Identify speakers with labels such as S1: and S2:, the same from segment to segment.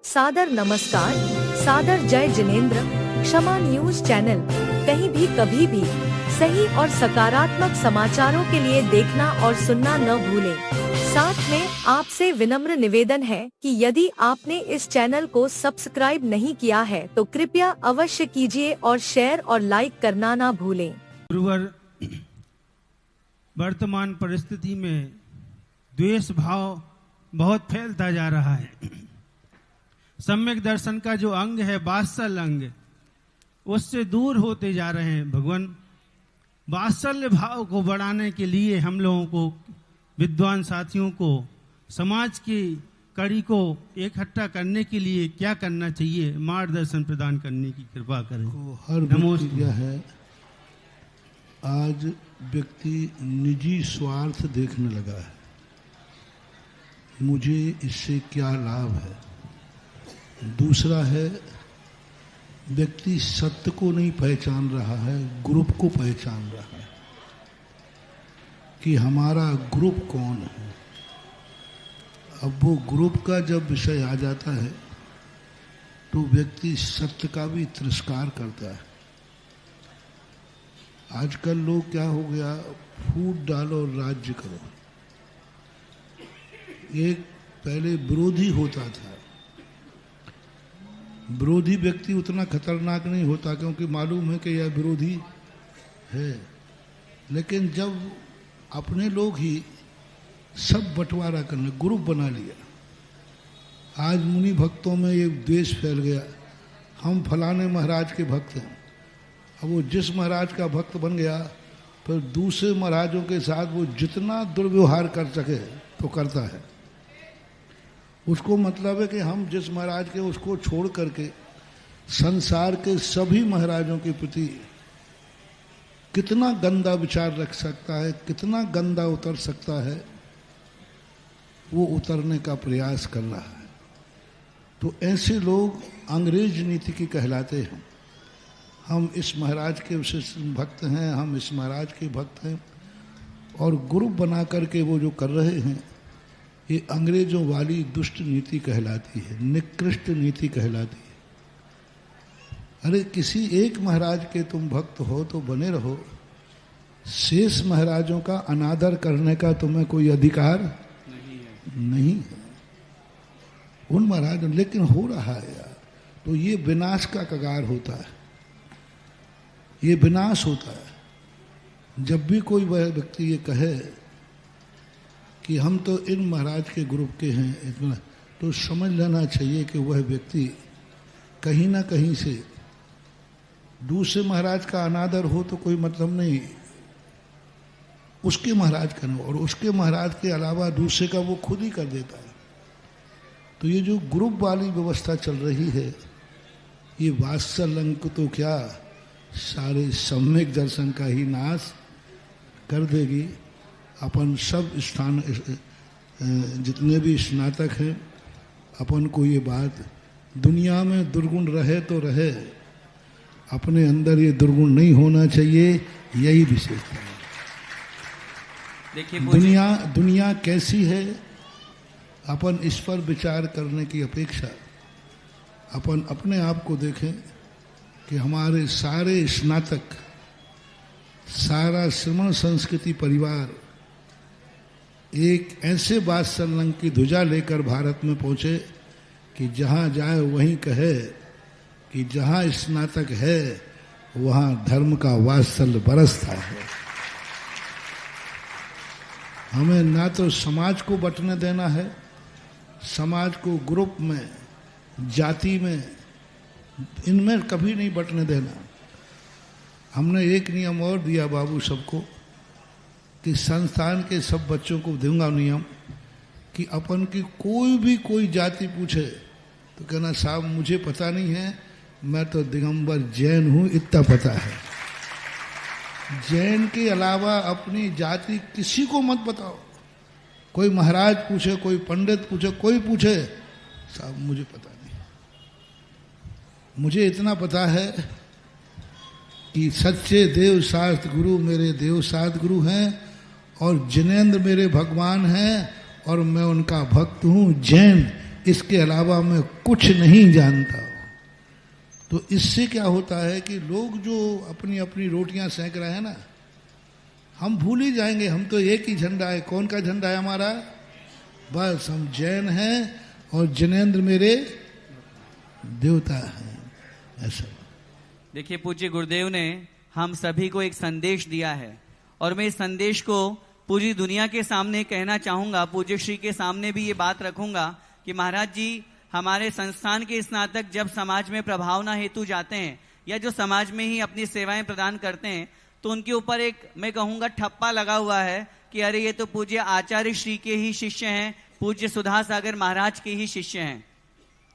S1: सादर नमस्कार, सादर जय जिनेंद्र। क्षमा न्यूज चैनल कहीं भी कभी भी सही और सकारात्मक समाचारों के लिए देखना और सुनना न भूलें। साथ में आपसे विनम्र निवेदन है कि यदि आपने इस चैनल को सब्सक्राइब नहीं किया है तो कृपया अवश्य कीजिए और शेयर और लाइक करना ना भूलें।
S2: गुरुवर, वर्तमान परिस्थिति में द्वेष भाव बहुत फैलता जा रहा है। सम्यक दर्शन का जो अंग है, वात्सल्य अंग, उससे दूर होते जा रहे हैं। भगवान, वात्सल्य भाव को बढ़ाने के लिए हम लोगों को, विद्वान साथियों को, समाज की कड़ी को इकट्ठा करने के लिए क्या करना चाहिए, मार्गदर्शन प्रदान करने की कृपा करें।
S3: हर व्यक्ति यह है, आज व्यक्ति निजी स्वार्थ देखने लगा है। मुझे इससे क्या लाभ है। दूसरा है, व्यक्ति सत्य को नहीं पहचान रहा है, ग्रुप को पहचान रहा है कि हमारा ग्रुप कौन है। अब वो ग्रुप का जब विषय आ जाता है तो व्यक्ति सत्य का भी तिरस्कार करता है। आजकल लोग क्या हो गया, फूट डालो और राज्य करो। एक पहले विरोधी होता था। विरोधी व्यक्ति उतना खतरनाक नहीं होता क्योंकि मालूम है कि यह विरोधी है, लेकिन जब अपने लोग ही सब बंटवारा करने, ग्रुप बना लिया। आज मुनि भक्तों में एक द्वेष फैल गया, हम फलाने महाराज के भक्त हैं। अब वो जिस महाराज का भक्त बन गया, फिर दूसरे महाराजों के साथ वो जितना दुर्व्यवहार कर सके तो करता है। उसको मतलब है कि हम जिस महाराज के, उसको छोड़ करके संसार के सभी महाराजों के प्रति कितना गंदा विचार रख सकता है, कितना गंदा उतर सकता है, वो उतरने का प्रयास कर रहा है। तो ऐसे लोग अंग्रेज नीति के कहलाते हैं। हम इस महाराज के विशिष्ट भक्त हैं, हम इस महाराज के भक्त हैं, और ग्रुप बना करके वो जो कर रहे हैं, ये अंग्रेजों वाली दुष्ट नीति कहलाती है, निकृष्ट नीति कहलाती है। अरे किसी एक महाराज के तुम भक्त हो तो बने रहो, शेष महाराजों का अनादर करने का तुम्हें कोई अधिकार नहीं है। उन महाराज, लेकिन हो रहा है यार, तो ये विनाश का कगार होता है, ये विनाश होता है। जब भी कोई वह व्यक्ति ये कहे कि हम तो इन महाराज के ग्रुप के हैं, इतना तो समझ लेना चाहिए कि वह व्यक्ति कहीं ना कहीं से दूसरे महाराज का अनादर हो तो कोई मतलब नहीं, उसके महाराज का नहीं, और उसके महाराज के अलावा दूसरे का वो खुद ही कर देता है। तो ये जो ग्रुप वाली व्यवस्था चल रही है, ये वात्सल्य तो क्या, सारे सम्यक दर्शन का ही नाश कर देगी। अपन सब स्थान, जितने भी स्नातक हैं, अपन को ये बात, दुनिया में दुर्गुण रहे तो रहे, अपने अंदर ये दुर्गुण नहीं होना चाहिए, यही विशेषता है। देखिए दुनिया कैसी है, अपन इस पर विचार करने की अपेक्षा अपन अपने आप को देखें कि हमारे सारे स्नातक, सारा श्रमण संस्कृति परिवार एक ऐसे वात्सल्य की ध्वजा लेकर भारत में पहुंचे कि जहां जाए वहीं कहे कि जहां स्नातक है वहां धर्म का वात्सल्य बरसता है। हमें ना तो समाज को बंटने देना है, समाज को ग्रुप में, जाति में, इनमें कभी नहीं बंटने देना। हमने एक नियम और दिया बाबू सबको कि संस्थान के सब बच्चों को दूंगा नियम कि अपन की कोई जाति पूछे तो कहना, साहब मुझे पता नहीं है, मैं तो दिगंबर जैन हूं, इतना पता है। जैन के अलावा अपनी जाति किसी को मत बताओ। कोई महाराज पूछे, कोई पंडित पूछे, कोई पूछे, साहब मुझे पता नहीं। मुझे इतना पता है कि सच्चे देव शास्त्र गुरु मेरे देव शास्त्र गुरु हैं, और जिनेंद्र मेरे भगवान हैं, और मैं उनका भक्त हूँ, जैन, इसके अलावा मैं कुछ नहीं जानता। तो इससे क्या होता है कि लोग जो अपनी अपनी रोटियां सेंक रहे हैं ना, हम भूल ही जाएंगे हम तो एक ही झंडा है। कौन का झंडा है हमारा? बस हम जैन हैं और जिनेंद्र मेरे देवता हैं, ऐसा।
S4: देखिए पूज्य गुरुदेव ने हम सभी को एक संदेश दिया है और मैं इस संदेश को पूरी दुनिया के सामने कहना चाहूंगा, पूज्य श्री के सामने भी ये बात रखूंगा कि महाराज जी हमारे संस्थान के स्नातक जब समाज में प्रभावना हेतु जाते हैं या जो समाज में ही अपनी सेवाएं प्रदान करते हैं तो उनके ऊपर एक मैं कहूंगा ठप्पा लगा हुआ है कि अरे ये तो पूज्य आचार्य श्री के ही शिष्य हैं, पूज्य सुधा सागर महाराज के ही शिष्य हैं।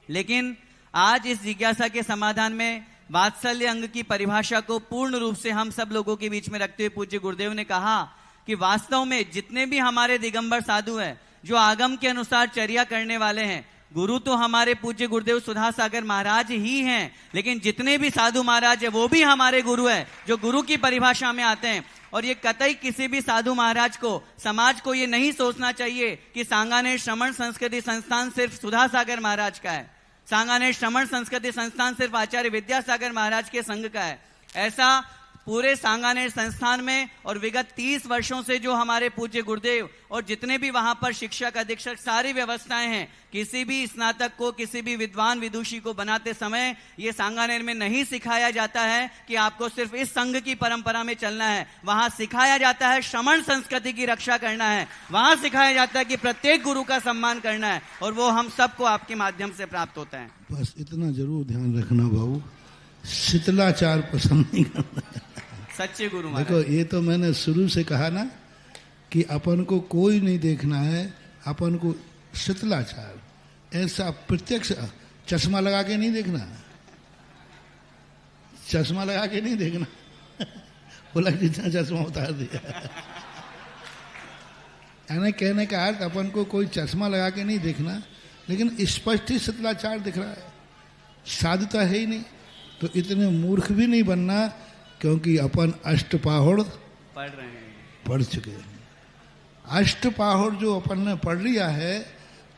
S4: लेकिन आज इस जिज्ञासा के समाधान में वात्सल्य अंग की परिभाषा को पूर्ण रूप से हम सब लोगों के बीच में रखते हुए पूज्य गुरुदेव ने कहा कि वास्तव में जितने भी हमारे दिगंबर साधु हैं जो आगम के अनुसार चर्या करने वाले हैं, गुरु तो हमारे पूज्य गुरुदेव सुधा सागर महाराज ही हैं, लेकिन जितने भी साधु महाराज है वो भी हमारे गुरु है जो गुरु की परिभाषा में आते हैं। और ये कतई किसी भी साधु महाराज को, समाज को ये नहीं सोचना चाहिए कि सांगानेर श्रमण संस्कृति संस्थान सिर्फ सुधा सागर महाराज का है, सांगानेर श्रमण संस्कृति संस्थान सिर्फ आचार्य विद्यासागर महाराज के संघ का है। ऐसा पूरे सांगानेर संस्थान में और विगत 30 वर्षों से जो हमारे पूज्य गुरुदेव और जितने भी वहां पर शिक्षक अधीक्षक सारी व्यवस्थाएं हैं, किसी भी स्नातक को, किसी भी विद्वान विदुषी को बनाते समय ये सांगानेर में नहीं सिखाया जाता है कि आपको सिर्फ इस संघ की परंपरा में चलना है। वहां सिखाया जाता है श्रमण संस्कृति की रक्षा करना है, वहां सिखाया जाता है कि प्रत्येक गुरु का सम्मान करना है, और वो हम सबको आपके माध्यम से प्राप्त होता है।
S3: बस इतना जरूर ध्यान रखना भाऊ, शीतलाचार पसंद नहीं करना।
S4: सच्चे गुरु
S3: देखो ये तो मैंने शुरू से कहा ना कि अपन को कोई नहीं देखना है, अपन को शीतलाचार, ऐसा प्रत्यक्ष चश्मा लगा के नहीं देखना, चश्मा लगा के नहीं देखना बोला जितना चश्मा उतार दिया यानी कहने का अर्थ अपन को कोई चश्मा लगा के नहीं देखना, लेकिन स्पष्ट ही शीतलाचार दिख रहा है, साधुता है ही नहीं। तो इतने मूर्ख भी नहीं बनना, क्योंकि अपन अष्टपाहुड़ पढ़ चुके हैं। अष्टपाहुड़ जो अपन ने पढ़ लिया है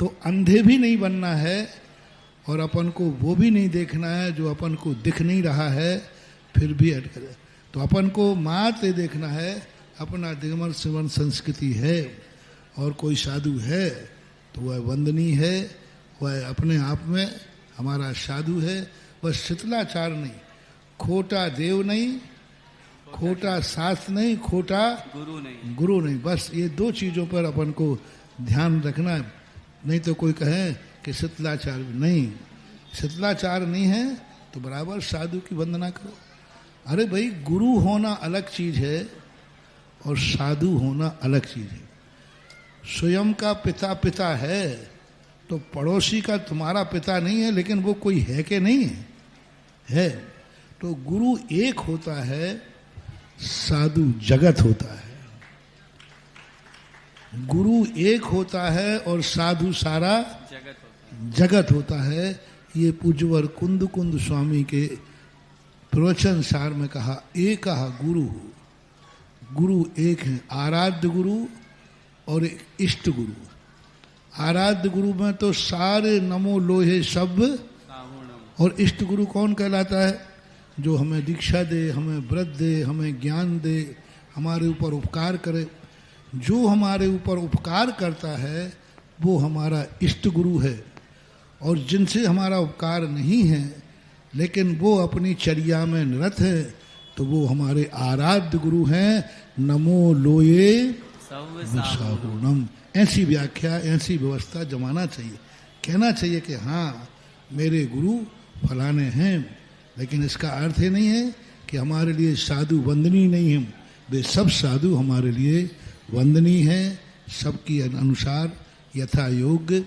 S3: तो अंधे भी नहीं बनना है, और अपन को वो भी नहीं देखना है जो अपन को दिख नहीं रहा है फिर भी अटके। तो अपन को मात्र देखना है अपना दिगंबर श्रवण संस्कृति है, और कोई साधु है तो वह वंदनीय है, वह अपने आप में हमारा साधु है। बस शीतलाचार नहीं, खोटा देव नहीं, खोटा शास्त्र नहीं, खोटा गुरु नहीं, बस ये दो चीजों पर अपन को ध्यान रखना है। नहीं तो कोई कहे कि शीतलाचार नहीं, शीतलाचार नहीं है तो बराबर साधु की वंदना करो। अरे भाई, गुरु होना अलग चीज है और साधु होना अलग चीज है। स्वयं का पिता पिता है तो पड़ोसी का तुम्हारा पिता नहीं है, लेकिन वो कोई है कि नहीं है। तो गुरु एक होता है, साधु जगत होता है। गुरु एक होता है और साधु सारा जगत होता है। ये पूज्यवर कुंद कुंद स्वामी के प्रवचन सार में कहा, एक गुरु, गुरु एक है, आराध्य गुरु और एक इष्ट गुरु। आराध्य गुरु में तो सारे नमो लोहे सब, और इष्ट गुरु कौन कहलाता है? जो हमें दीक्षा दे, हमें व्रत दे, हमें ज्ञान दे, हमारे ऊपर उपकार करे। जो हमारे ऊपर उपकार करता है वो हमारा इष्ट गुरु है, और जिनसे हमारा उपकार नहीं है लेकिन वो अपनी चर्या में निरत है तो वो हमारे आराध्य गुरु हैं। नमो लोये साहुणम, ऐसी व्याख्या, ऐसी व्यवस्था जमाना चाहिए। कहना चाहिए कि हाँ मेरे गुरु फलाने हैं, लेकिन इसका अर्थ ये नहीं है कि हमारे लिए साधु वंदनीय नहीं है। वे सब साधु हमारे लिए वंदनीय हैं। सबकी अनुसार यथा योग्य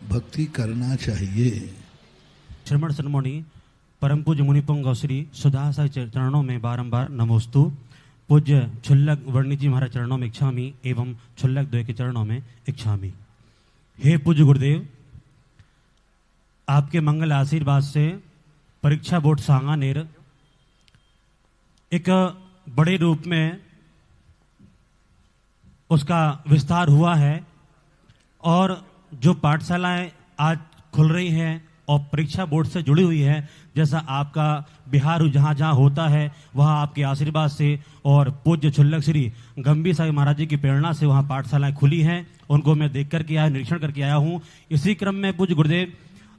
S3: भक्ति करना चाहिए।
S5: श्रमण सन्मोणी परम पूज्य मुनिपुंग श्री सुधासा चरणों में बारंबार नमोस्तु। पूज्य छुल्लक वर्णी जी महाराज चरणों में इच्छामी एवं छुल्लक द्वय के चरणों में इच्छामी। हे पूज्य गुरुदेव, आपके मंगल आशीर्वाद से परीक्षा बोर्ड सांगानेर एक बड़े रूप में उसका विस्तार हुआ है, और जो पाठशालाएं आज खुल रही हैं और परीक्षा बोर्ड से जुड़ी हुई है। जैसा आपका बिहार जहाँ जहाँ होता है वहाँ आपके आशीर्वाद से और पूज्य छुल्लक श्री गंभीर साहिब महाराज जी की प्रेरणा से वहाँ पाठशालाएं खुली हैं। उनको मैं देख करके आया, निरीक्षण करके आया हूँ। इसी क्रम में पूज्य गुरुदेव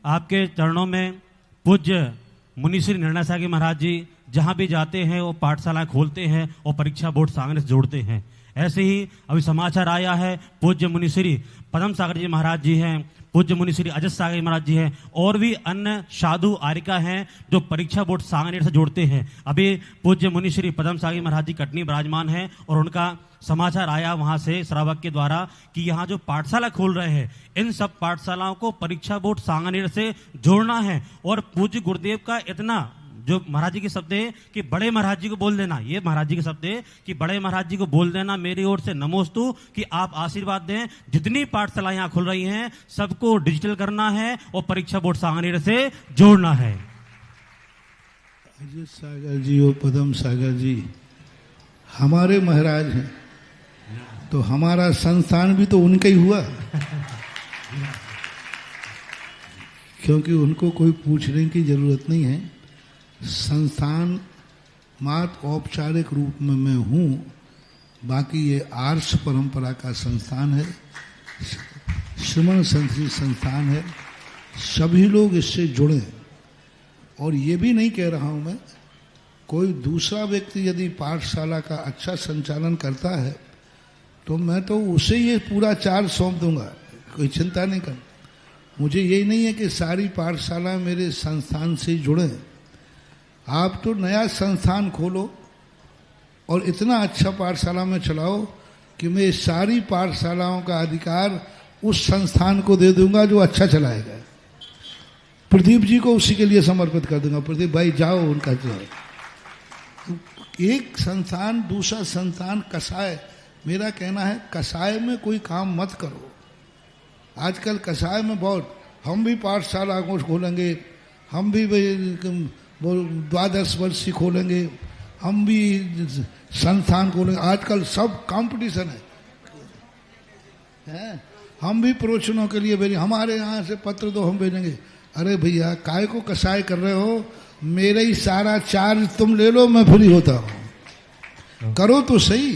S5: आपके चरणों में पूज्य मुनिश्री निर्णय सागर महाराज जी जहाँ भी जाते हैं वो पाठशालाएं खोलते हैं और परीक्षा बोर्ड सागर से जोड़ते हैं। ऐसे ही अभी समाचार आया है पूज्य मुनिश्री पदम सागर जी महाराज जी हैं, पूज्य मुनिश्री अजय सागर महाराज जी हैं और भी अन्य साधु आर्यिका हैं जो परीक्षा बोर्ड सांगनेर से जोड़ते हैं। अभी पूज्य मुनिश्री पदम सागर महाराज जी कटनी विराजमान हैं और उनका समाचार आया वहां से श्रावक के द्वारा कि यहाँ जो पाठशाला खोल रहे हैं इन सब पाठशालाओं को परीक्षा बोर्ड सांगनेर से जोड़ना है। और पूज्य गुरुदेव का इतना जो महाराज जी के शब्द है कि बड़े महाराज जी को बोल देना, ये महाराज जी के शब्द है कि बड़े महाराज जी को बोल देना मेरी ओर से नमोस्तु कि आप आशीर्वाद दें। जितनी पाठशाला यहाँ खुल रही हैं सबको डिजिटल करना है और परीक्षा बोर्ड सांगनेर से जोड़ना है।
S3: अजय सागर जी और पदम सागर जी हमारे महाराज हैं तो हमारा संस्थान भी तो उनका ही हुआ, क्योंकि उनको कोई पूछने की जरूरत नहीं है। संस्थान मात्र औपचारिक रूप में मैं हूँ, बाकी ये आर्ष परंपरा का संस्थान है, श्रमण संस्कृति संस्थान है। सभी लोग इससे जुड़े। और ये भी नहीं कह रहा हूँ मैं, कोई दूसरा व्यक्ति यदि पाठशाला का अच्छा संचालन करता है तो मैं तो उसे ये पूरा चार्ज सौंप दूंगा, कोई चिंता नहीं कर। मुझे यही नहीं है कि सारी पाठशाला मेरे संस्थान से जुड़े। आप तो नया संस्थान खोलो और इतना अच्छा पाठशाला में चलाओ कि मैं सारी पाठशालाओं का अधिकार उस संस्थान को दे दूंगा जो अच्छा चलाएगा। प्रदीप जी को उसी के लिए समर्पित कर दूंगा। प्रदीप भाई जाओ, उनका चलाओ। एक संस्थान दूसरा संस्थान कसाय, मेरा कहना है कसाय में कोई काम मत करो। आजकल कसाय में बहुत, हम भी पाठशाला को खोलेंगे, हम भी 12 वर्षीय खोलेंगे, हम भी संस्थान खोलेंगे। आजकल सब कंपटीशन है। हम भी प्रवचनों के लिए भेजेंगे, हमारे यहाँ से पत्र दो हम भेजेंगे। अरे भैया काय को कसाय कर रहे हो, मेरा ही सारा चार्ज तुम ले लो, मैं फ्री होता हूँ। करो तो सही।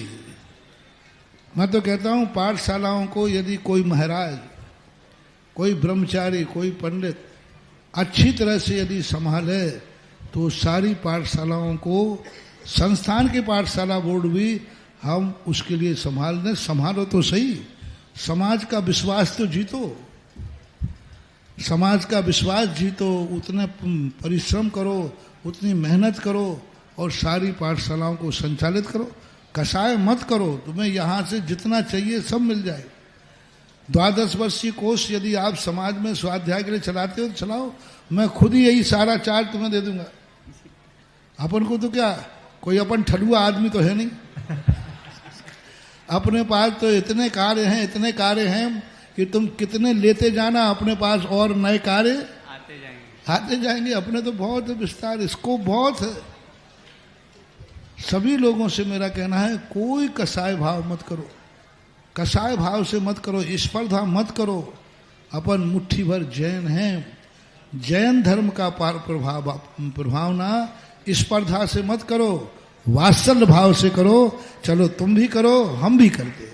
S3: मैं तो कहता हूँ पाठशालाओं को यदि कोई महाराज, कोई ब्रह्मचारी, कोई पंडित अच्छी तरह से यदि संभाले तो सारी पाठशालाओं को, संस्थान के पाठशाला बोर्ड भी हम उसके लिए संभालो तो सही। समाज का विश्वास तो जीतो, समाज का विश्वास जीतो, उतना परिश्रम करो, उतनी मेहनत करो और सारी पाठशालाओं को संचालित करो। कसाय मत करो, तुम्हें यहाँ से जितना चाहिए सब मिल जाए। 12 वर्षीय कोर्स यदि आप समाज में स्वाध्याय के लिए चलाते हो तो चलाओ, मैं खुद ही यही सारा चार्ज तुम्हें दे दूंगा। अपन को तो क्या, कोई अपन ठलुआ आदमी तो है नहीं। अपने पास तो इतने कार्य हैं कि तुम कितने लेते जाना, अपने पास और नए कार्य आते जाएंगे। अपने तो बहुत विस्तार, इसको बहुत है। सभी लोगों से मेरा कहना है कोई कसाय भाव मत करो, कसाय भाव से मत करो, स्पर्धा मत करो। अपन मुट्ठी भर जैन हैं, जैन धर्म का प्रभावना स्पर्धा से मत करो, वात्सल्य भाव से करो। चलो तुम भी करो, हम भी करते,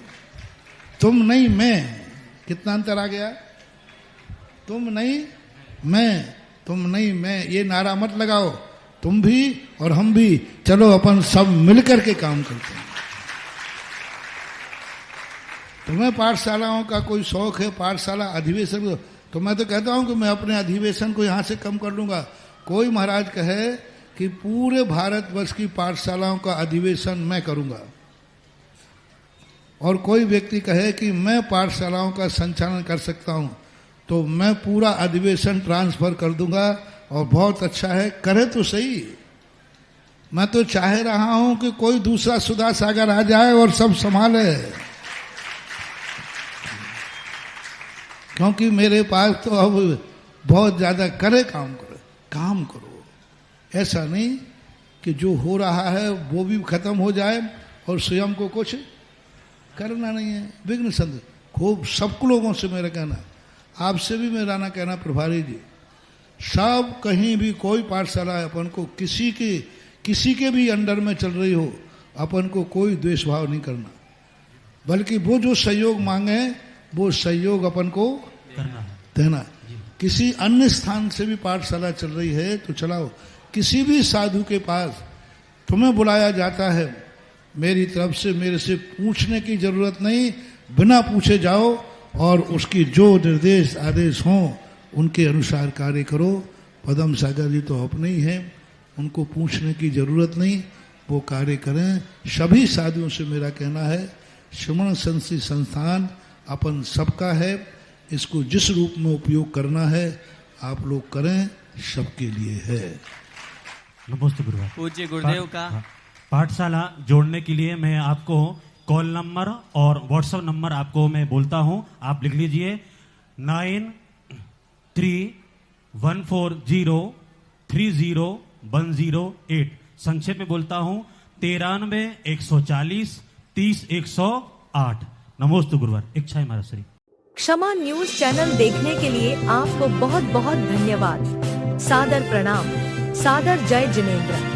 S3: तुम नहीं मैं। कितना अंतर आ गया? तुम नहीं मैं, तुम नहीं मैं, ये नारा मत लगाओ। तुम भी और हम भी, चलो अपन सब मिलकर के काम करते हैं। तुम्हें पाठशालाओं का कोई शौक है, पाठशाला अधिवेशन, तो मैं तो कहता हूं कि मैं अपने अधिवेशन को यहां से कम कर लूंगा। कोई महाराज कहे कि पूरे भारतवर्ष की पाठशालाओं का अधिवेशन मैं करूंगा, और कोई व्यक्ति कहे कि मैं पाठशालाओं का संचालन कर सकता हूं, तो मैं पूरा अधिवेशन ट्रांसफर कर दूंगा। और बहुत अच्छा है, करे तो सही। मैं तो चाह रहा हूं कि कोई दूसरा सुधा सागर आ जाए और सब संभाले, क्योंकि मेरे पास तो अब बहुत ज्यादा काम करो। ऐसा नहीं कि जो हो रहा है वो भी खत्म हो जाए और स्वयं को कुछ करना नहीं है। विघ्न संत खूब सब लोगों से मेरा कहना, आपसे भी मेरा ना कहना प्रभारी जी, सब कहीं भी कोई पाठशाला अपन को किसी के भी अंडर में चल रही हो, अपन को कोई द्वेष भाव नहीं करना, बल्कि वो जो सहयोग मांगे वो सहयोग अपन को
S5: करना है,
S3: देना। किसी अन्य स्थान से भी पाठशाला चल रही है तो चलाओ। किसी भी साधु के पास तुम्हें बुलाया जाता है, मेरी तरफ से मेरे से पूछने की जरूरत नहीं, बिना पूछे जाओ और उसकी जो निर्देश आदेश हों उनके अनुसार कार्य करो। पदम सागर जी तो अपने ही हैं, उनको पूछने की जरूरत नहीं, वो कार्य करें। सभी साधुओं से मेरा कहना है, श्रमण संस्कृति संस्थान अपन सबका है, इसको जिस रूप में उपयोग करना है आप लोग करें, सबके लिए है।
S5: नमस्ते गुरुवार।
S4: पूज्य गुरुदेव का
S5: पाठशाला जोड़ने के लिए मैं आपको कॉल नंबर और व्हाट्सएप नंबर आपको मैं बोलता हूं, आप लिख लीजिए 9314030108। संक्षेप में बोलता हूं 93-140-30-108। नमोस्तु गुरुवार। इच्छा है महाराज श्री।
S1: क्षमा न्यूज चैनल देखने के लिए आपको बहुत बहुत धन्यवाद। सादर प्रणाम। सादर जय जिनेंद्र।